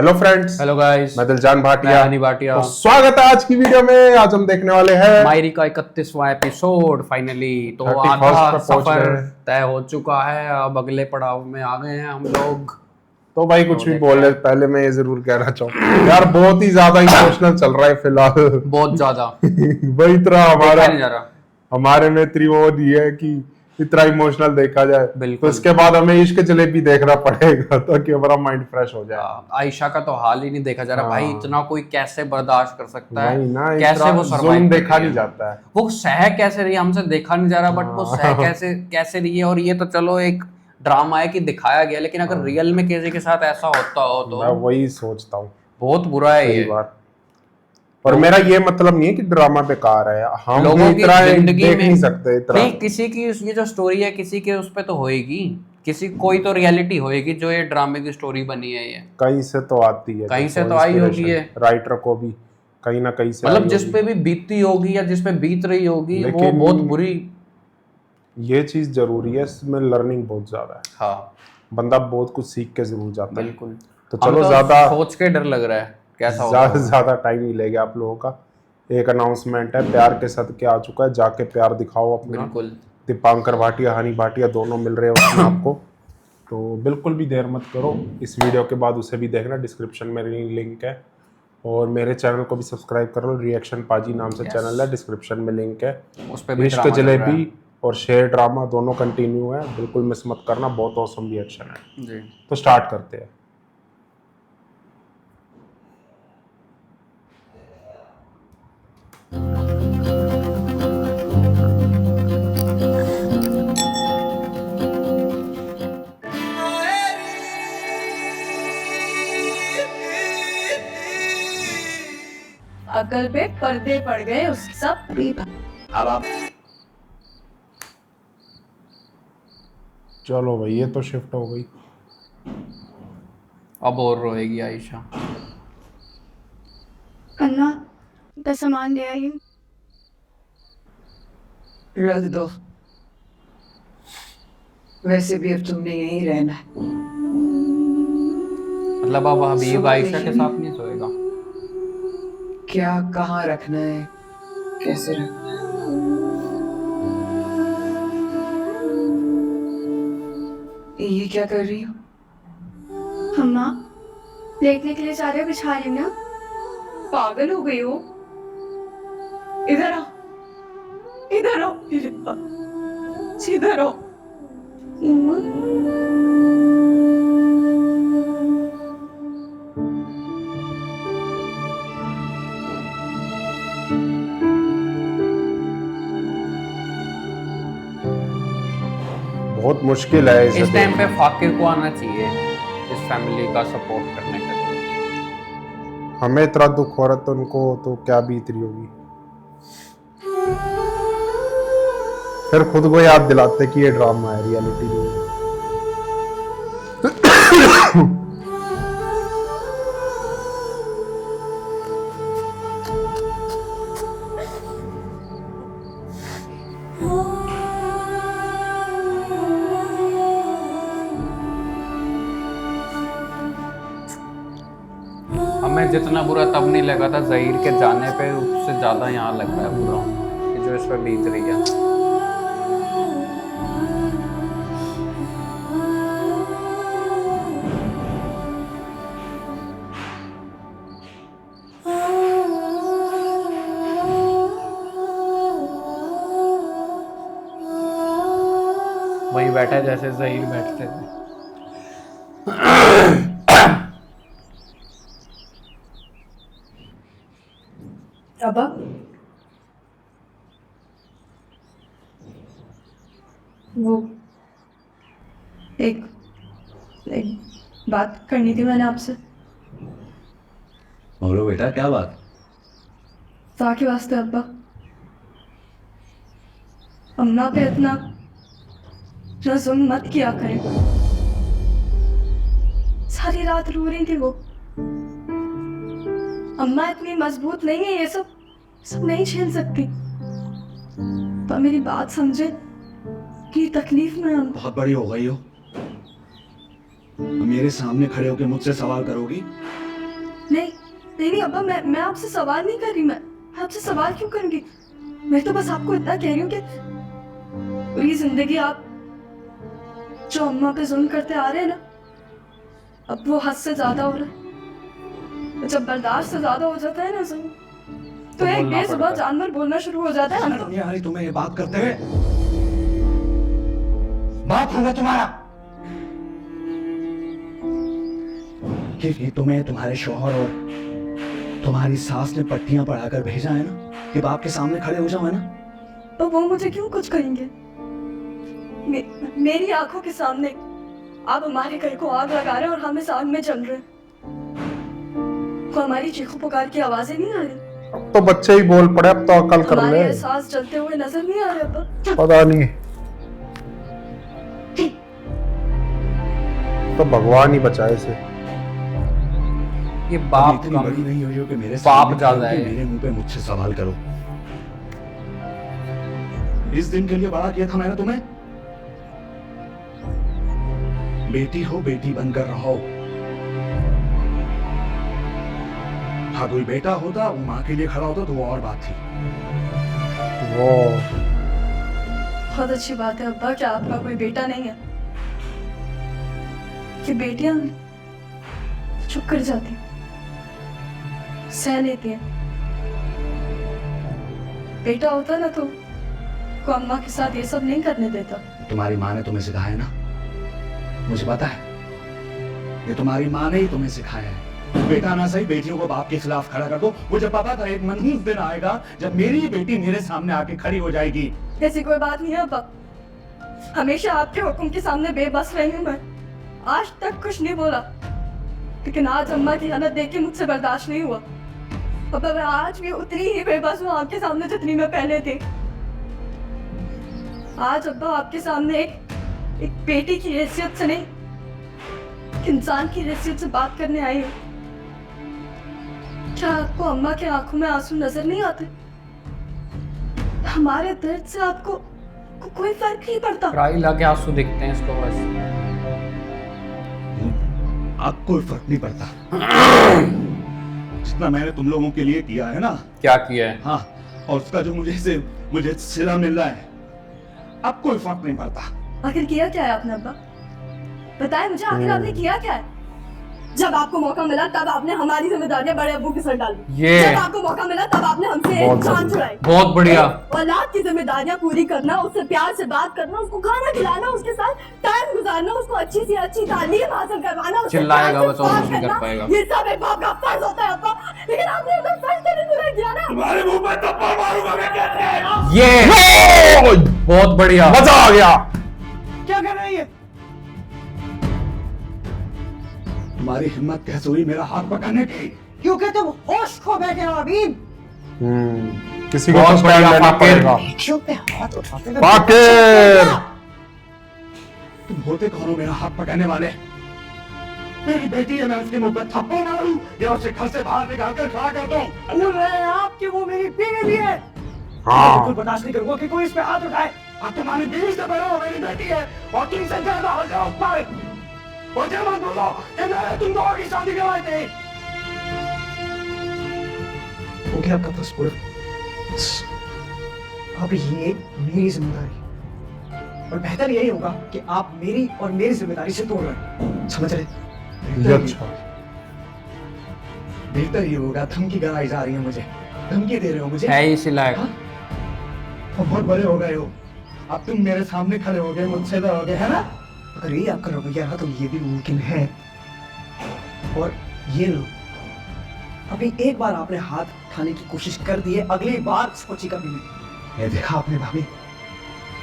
Hello friends, hello guys, मैं दिलजान भाटिया। हनी भाटिया। तो स्वागत है आज की वीडियो में। आज हम देखने वाले हैं मायरी का 31वां एपिसोड फाइनली। तो 31st आधा पे पहुंच सफर गए हैं। तय हो चुका है, अब अगले पड़ाव में आ गए हैं हम लोग। तो भाई कुछ भी देखते बोले, हैं। पहले मैं ये जरूर कहना चाहूँ यार, बहुत ही ज्यादा इमोशनल चल रहा है फिलहाल। बहुत ज्यादा वही तरह देखा नहीं जा रहा। हमारे में इतनी वो नहीं है कि इतना इमोशनल देखा जाए। तो बिल्कुल। इसके बाद हमें इश्क जलेबी देखना पड़ेगा ताकि हमारा माइंड फ्रेश हो जाए। आयशा का तो हाल ही नहीं देखा जा रहा भाई। हाँ। इतना कोई कैसे बर्दाश्त कर सकता है? वही ना, कैसे इतना वो जुल्म सरवाइव देखा नहीं जाता है। वो सह कैसे रही है, हमसे देखा नहीं जा रहा, बट वो सह कैसे कैसे रही है। और ये तो चलो एक ड्रामा है कि दिखाया गया, लेकिन अगर रियल में किसी के साथ ऐसा होता हो तो मैं वही सोचता हूँ बहुत बुरा है कई ये। बार। और मेरा ये मतलब नहीं है कि ड्रामा बेकार है, हम लोगों भी की इतना जिंदगी देख में नहीं सकते इतना। नहीं, किसी की ये जो स्टोरी है किसी के उस पे तो होएगी, किसी कोई तो रियलिटी होएगी जो ये ड्रामे की स्टोरी बनी है। ये कहीं से तो आती है, कहीं से तो आई होगी ये। राइटर को भी कहीं ना कहीं से मतलब आई जिस होगी। पे भी बीतती होगी या जिस पे बीत रही होगी वो लेकिन बहुत बुरी। ये चीज जरूरी है, इसमें लर्निंग बहुत ज्यादा है। हाँ बंदा बहुत कुछ सीख के जरूर जाता है। बिल्कुल। तो हम चलो तो ज्यादा सोच के डर लग रहा है कैसा होगा। ज्यादा टाइम नहीं लेगा आप लोगों का। एक अनाउंसमेंट है, प्यार के सदके आ चुका है, जाके प्यार दिखाओ अपना। बिल्कुल। दीपांकर भाटिया, हनी भाटिया दोनों मिल रहे हैं उसमें आपको। तो बिल्कुल भी देर मत करो, इस वीडियो के बाद उसे भी देखना, डिस्क्रिप्शन में लिंक है। और मेरे चैनल को भी सब्सक्राइब कर लो, रिएक्शन पाजी नाम से चैनल है, डिस्क्रिप्शन में लिंक है। उस पे भी इश्क ड्रामा चल रहा है। जलेबी और शेर ड्रामा दोनों कंटिन्यू है, बिल्कुल मिस मत करना, बहुत औसम रिएक्शन है। जी। तो स्टार्ट करते हैं। अकल पे पर्दे पड़ गए उस सब भी। अब आप चलो भाई, ये तो शिफ्ट हो गई। अब और रोएगी आयशा। अन्ना का सामान ले आई। रख दो, वैसे भी अब तुमने यहीं रहना है। मतलब अब हबीब सुबह आयशा के देखिए। साथ नहीं सोएगा। क्या कहाँ रखना है, कैसे रखना है। ये क्या कर रही हो? अम्मा लेटने के लिए चादर बिछा रही ना। पागल हो गई हो? इधर आओ, इधर आओ, इधर आओ। बहुत मुश्किल है इसे इस टाइम पे देखना। फाकिर को आना चाहिए इस फैमिली का सपोर्ट करने के लिए। हमें इतना दुख हो रहा तो उनको तो क्या बीत रही होगी। फिर खुद को याद दिलाते कि ये ड्रामा है, रियलिटी नहीं है। हमें जितना बुरा तब नहीं लगा था जहीर के जाने पे, उससे ज्यादा यहाँ लग रहा है बुरा कि जो इस पर बीत रही है। वहीं बैठा है जैसे जहीर बैठते थे। अब्बा वो एक बात करनी थी मैंने आपसे। बोलो बेटा, क्या बात? ता के वास्ते अब्बा, अम्मा पे इतना जुल्म मत किया करें। सारी रात रो रही थी वो। अम्मा इतनी मजबूत नहीं है, ये सब नहीं झेल सकती। पर मेरी बात समझे कि तकलीफ में हम। बहुत बड़ी हो गई हो, मेरे सामने खड़े होकर मुझसे सवाल करोगी? नहीं अब्बा, मैं आपसे सवाल नहीं कर रही। मैं आपसे सवाल क्यों करूंगी? मैं तो बस आपको इतना कह रही हूँ कि पूरी जिंदगी आप जो अम्मा पे जुल्म करते आ रहे हैं ना, अब वो हद से ज्यादा हो रहा है। जब बर्दाश्त से ज्यादा हो जाता है ना जुल्म, तो एक बोलना बेजुबान पड़ता है। जानवर बोलना शुरू हो जाता है। हम तो नहीं आ रही तुम्हें ये बात करते हुए? बाप होगा तुम्हारा कि तुम्हें तुम्हारे शौहर और तुम्हारी सास ने पट्टियां पढ़ाकर भेजा है ना कि बाप के सामने खड़े हो जाओ, है ना? तो वो मुझे क्यों कुछ कहेंगे? मेरी आंखों के सामने आप हमारे घर को आग लगा रहे हैं और हम इस आग में जल रहे हैं। तो हमारी चीखों पुकार की आवाजें नहीं आ रही? अब तो बच्चे ही बोल पड़े, अब तो अकल कर हमारे ले। एहसास जलते हुए नजर नहीं आ रहे अब्बा? पता नहीं, तो भगवान ही बचाए से। ये बाप इतनी का बड़ी नहीं हुई हो कि मेरे बाप सामने ज्यादा खड़े होके है। मेरे मुंह पे मुझसे सवाल करो। इस दिन के लिए बड़ा किया था मैंने तुम्हें। बेटी हो, बेटी बनकर रहो। हाँ, कोई बेटा होता, वो माँ के लिए खड़ा होता तो वो और बात थी। वो बहुत अच्छी बात है अब्बा कि आपका कोई बेटा नहीं है। कि बेटियां चुप कर जाती हैं, सह लेती हैं। बेटा होता ना तो को अम्मा के साथ ये सब नहीं करने देता। तुम्हारी माँ ने तुम्हें सिखाया ना, मुझे पता है। ये तुम्हारी माँ ने ही तुम्हें सिखाया है। बेटा ना सही, बेटियों को बाप के खिलाफ खड़ा कर दो। मुझे पता था एक मनहूस दिन आएगा जब मेरी बेटी मेरे सामने आके खड़ी हो जाएगी। ऐसी कोई बात नहीं है अब्बा। हमेशा आपके हुक्म के सामने बेबस रही हूँ मैं। आज तक कुछ नहीं बोला, लेकिन आज अम्मा की हालत देख के मुझसे बर्दाश्त नहीं हुआ। अब्बा मैं आज भी उतनी ही बेबस हूँ आपके सामने जितनी मैं पहले थी। आज अब्बा आपके सामने एक बेटी की हैसियत से नहीं, एक इंसान की हैसियत से बात करने आई हूँ। क्या आपको अम्मा के आंखों में आंसू नजर नहीं आते? हमारे दर्द से आपको कोई फर्क नहीं पड़ता। राइला के आंसू दिखते हैं इसको बस। अब कोई फर्क नहीं पड़ता। जितना मैंने तुम लोगों के लिए किया है ना, क्या किया है? हाँ, और उसका जो मुझे सिला मिल रहा है, अब कोई फर्क नहीं पड़ता। आखिर किया क्या है आपने अब्बा? बताएं मुझे, आखिर आपने किया क्या है? जब आपको मौका मिला तब आपने हमारी जिम्मेदारियां बड़े अब्बू के सर डाली। ये जब आपको मौका मिला तब आपने हमसे एक बहुत जान छुड़ाई। बहुत बढ़िया। औलाद की जिम्मेदारियां पूरी करना, उससे प्यार से बात करना, उसको खाना खिलाना, उसके साथ टाइम गुजारना, उसको अच्छी से अच्छी तालीम हासिल करवाना, उससे चिल्लाएगा प्यार से बस और बात कुछ नहीं कर करना, पाएगा। ये सब एक बाप का फर्ज होता है अब्बा। लेकिन आपने एकदम फर्ज करने पूरा किया ना। तुम्हारे मुंह पे थप्पड़ मारूंगा मैं, कहते हैं। ये बहुत बढ़िया। मजा आ गया। क्या कर रही है? तुम्हारी हिम्मत कैसे हुई मेरा हाथ पकड़ने की? क्योंकि तुम होश खो बैठे हो अबीब। किसी को बहुत तो स्टैंड बढ़िया, लेना फाकिर। पड़ेगा। क्यों पे हाथ उठाते हो? फाकिर तुम होते कौन हो मेरा हाथ पकड़ने वाले? मेरी बेटी है, मैं उसके मुंह पे थप्पड़ मारूं या उसे घर से बाहर निकाल कर खड़ा कर दूं? बोल रहे हैं आप कि वो मेरी बीवी भी है। हाँ। बिल्कुल बर्दाश्त नहीं करूंगा कि कोई इस पे हाथ उठाए। अब तुम्हारी बीवी से बड़ा मेरी बेटी है और तुमसे ज्यादा हो जाओ पर मुझे मत बोलो कि मैंने तुम दोनों की शादी करवाई थी। हो गया आपका पासपोर्ट। अब ये मेरी जिम्मेदारी, और बेहतर यही होगा कि आप मेरी और मेरी जिम्मेदारी से तोड़ रहे हैं। समझ रहे? ये अच्छा। बेहतर ये होगा, धमकी कराई जा रही है मुझे, धमकी दे रहे हो मुझे। है इसी लायक। हाँ? तुम बहुत बड़े हो गए हो, अब तुम मेरे सामने खड़े हो गए, मुझसे लड़ोगे, है ना? अगर ये आपका रवैया रहा तो ये भी मुमकिन है। और ये लो, अभी एक बार आपने हाथ उठाने की कोशिश कर दी है, अगली बार सोची कभी नहीं। ये देखा आपने भाभी,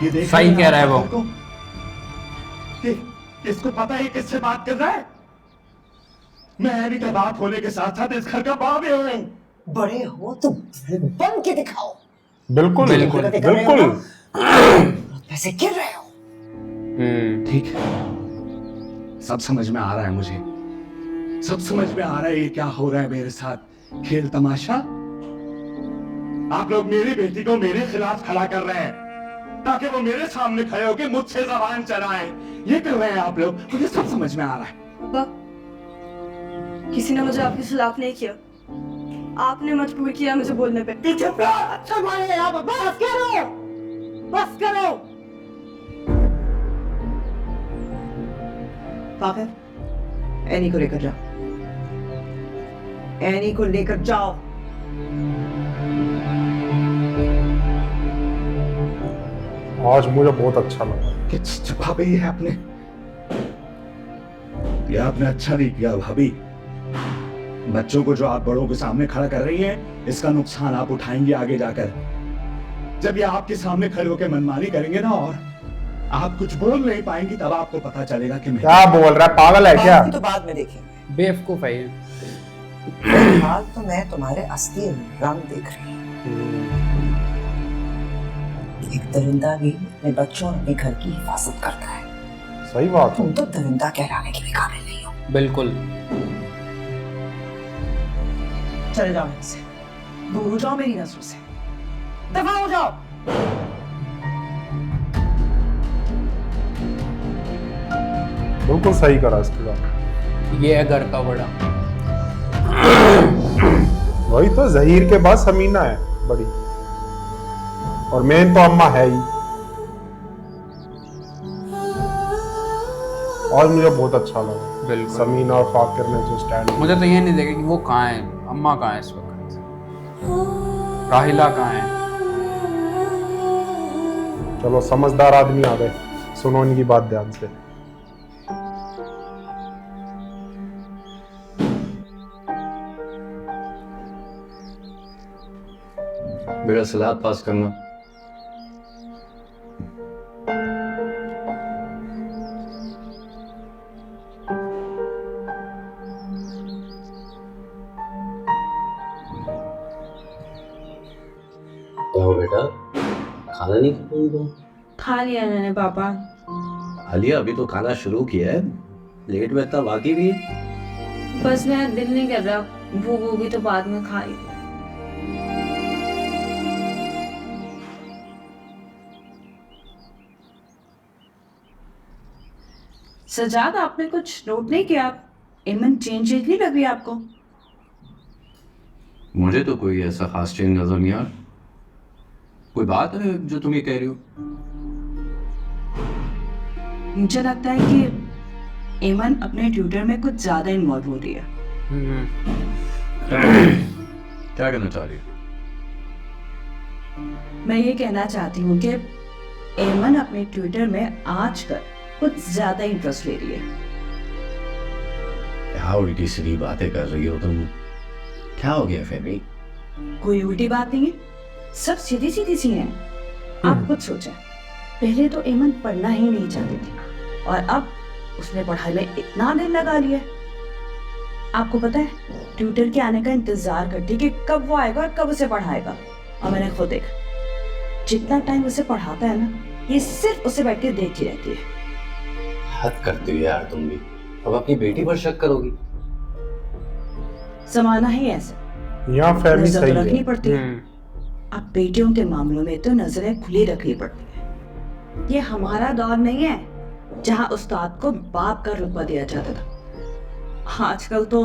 ये देखा सही आपने कह रहा है वो। को? इसको पता है किससे बात कर रहा है? मैं भी तो बात होने के साथ साथ इस घर का बाप भी हूँ। बड़े हो तो बन के दिखाओ। बिल्कुल बिल्कुल, बिल्कुल। पैसे गिर रहे हो। ठीक है, सब समझ में आ रहा है मुझे, सब समझ में आ रहा है ये क्या हो रहा है मेरे साथ। खेल तमाशा, आप लोग मेरी बेटी को मेरे खिलाफ खड़ा कर रहे हैं ताकि वो मेरे सामने खड़े होकर मुझसे जबान चलाएं। ये कर रहे हैं आप लोग, मुझे सब समझ में आ रहा है। अब्बा, किसी ने मुझे आपके खिलाफ नहीं किया। आपने मजबूर किया मुझे बोलने पे। चुप रहो, अच्छा मारे यहाँ पर, बस करो, बस करो। पागल, एनी को लेकर जाओ, एनी को लेकर जाओ। आज मुझे बहुत अच्छा लगा। किस भाभी है आपने, ये आपने अच्छा नहीं किया भाभी। बच्चों को जो आप बड़ों के सामने खड़ा कर रही हैं, इसका नुकसान आप उठाएंगे आगे जाकर। जब ये आपके सामने खड़े होकर मनमानी करेंगे ना और आप कुछ बोल नहीं पाएंगी, तब आपको पता चलेगा कि मैं क्या बोल रहा है, पागल है क्या? बाकी तो बाद में देखेंगे। बेवकूफ है ये। फिलहाल तो मैं तुम्हारे असली रंग देख रही हूँ। एक दरिंदा भी अपने बच्चों और अपने घर की हिफाजत करता है। सही बात है। तुम तो दरिंदा कहलाने के भी काबिल नहीं हो। बिल्कुल। चले जाओ यहाँ से, दूर हो जाओ मेरी नजरों से, दफा हो जाओ। बिल्कुल सही करा इसके बाद। ये है घर का बड़ा। वही तो, जहीर के बाद समीना है बड़ी, और मेन तो अम्मा है ही। और मुझे बहुत अच्छा लगा बिल्कुल। समीना और फाकिर ने जो स्टैंड। मुझे तो ये नहीं देखा कि वो कहाँ है, अम्मा कहाँ है इस वक्त, राहिला कहाँ है। चलो समझदार आदमी आ गए, सुनो इनकी बात ध्यान से। मेरा सलाद पास करना। क्या हो बेटा, खाना नहीं खा तुम? खा लिया मैंने पापा। खा लिया? अभी तो खाना शुरू किया है, लेट में इतना बाकी भी है। बस मेरा दिल नहीं कर रहा, भूख होगी तो बाद में खाई। सजाद, आपने कुछ नोट नहीं किया? एमन चेंज नहीं लग रही आपको? मुझे तो कोई ऐसा खास चेंज नजर नहीं आ रहा। कोई बात है जो तुम ये कह रही हो? मुझे लगता है कि एमन अपने ट्यूटर में कुछ ज्यादा इन्वॉल्व हो रही है। क्या कहना चाह रही हो? मैं ये कहना चाहती हूँ कि एमन अपने ट्विटर में आजकल कुछ ज्यादा इंटरेस्ट ले रही है। क्या उल्टी सीधी बातें कर रही हो तुम? क्या हो गया फेमी? कोई उल्टी बात नहीं है, सब सीधी सीधी सी हैं। आप खुद सोचें, पहले तो एमन पढ़ना ही नहीं चाहती थी और अब उसने पढ़ाई में इतना दिल लगा लिया है। आपको पता है, ट्यूटर के आने का इंतजार करती कि कब वो आएगा और कब उसे पढ़ाएगा। और मैंने खुद देखा, जितना टाइम उसे पढ़ाता है ना, ये सिर्फ उसे बैठ के देखती रहती है। हद करती हो यार तुम भी। अब अपनी बेटी पर शक करोगी? जमाना ही ऐसा, यहाँ फैमिली नजर सही तो रखनी है। पड़ती है। अब बेटियों के मामलों में तो नजरें खुली रखनी पड़ती है। ये हमारा दौर नहीं है जहाँ उस्ताद को बाप का रुतबा दिया जाता था। आजकल तो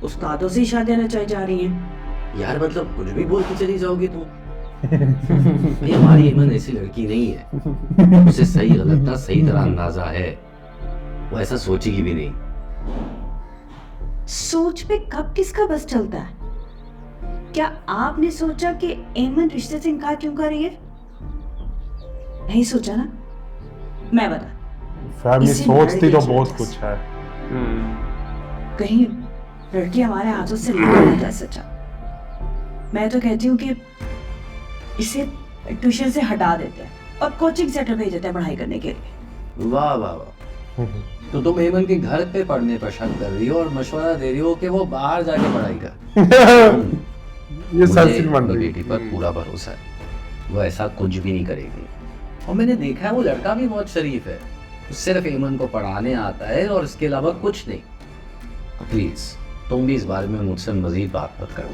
उस्तादों से ही शादियां रचाई जा रही हैं। यार मतलब कुछ भी बोलती चली जाओगी तुम। ये हमारी एमन ऐसी लड़की नहीं है। उसे सही गलत का सही तरह अंदाजा है। वो ऐसा सोचेगी भी नहीं। सोच पे कब किसका बस चलता है? क्या आपने सोचा कि एमन रिश्ते से इनकार क्यों कर रही है? नहीं सोचा ना? मैं बता, फैमिली इसी सोचती तो marriage बहुत is- कुछ है। कहीं लड़की हमारे हाथों से निकल जाए। सच्चा, मैं तो कहती हूँ कि इसे ट्यूशन से हटा देते हैं और कोचिंग सेंटर भेज देते हैं पढ़ाई करने के लिए। वाह वाह वाह। तो तुम एमन के घर पे पढ़ने पर शक कर रही हो और मशवरा दे रही हो कि वो बाहर जाके पढ़ाई कर। ये मुझे सनसिन बन अपनी रही बेटी पर पूरा भरोसा है। वो ऐसा कुछ भी नहीं करेगी। और मैंने देखा है वो लड़का भी बहुत शरीफ है। सिर्फ एमन को पढ़ाने आता है और इसके अलावा कुछ नहीं। प्लीज तुम भी इस बारे में मुझसे मजीद बात मत करो।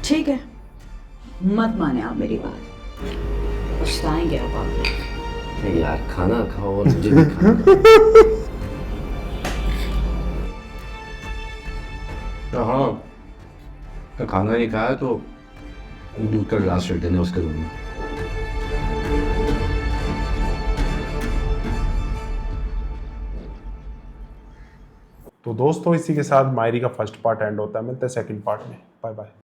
ठीक है, मत माने आप मेरी बात, पछताएंगे आप बाद में। नहीं यार, खाना खाओ और मुझे भी खाना खाओ। हाँ, तो खाना नहीं खाया तो दूध का गिलास रख देने उसके रूम में। तो दोस्तों इसी के साथ मायरी का फर्स्ट पार्ट एंड होता है, मिलते हैं सेकंड पार्ट में। Bye bye.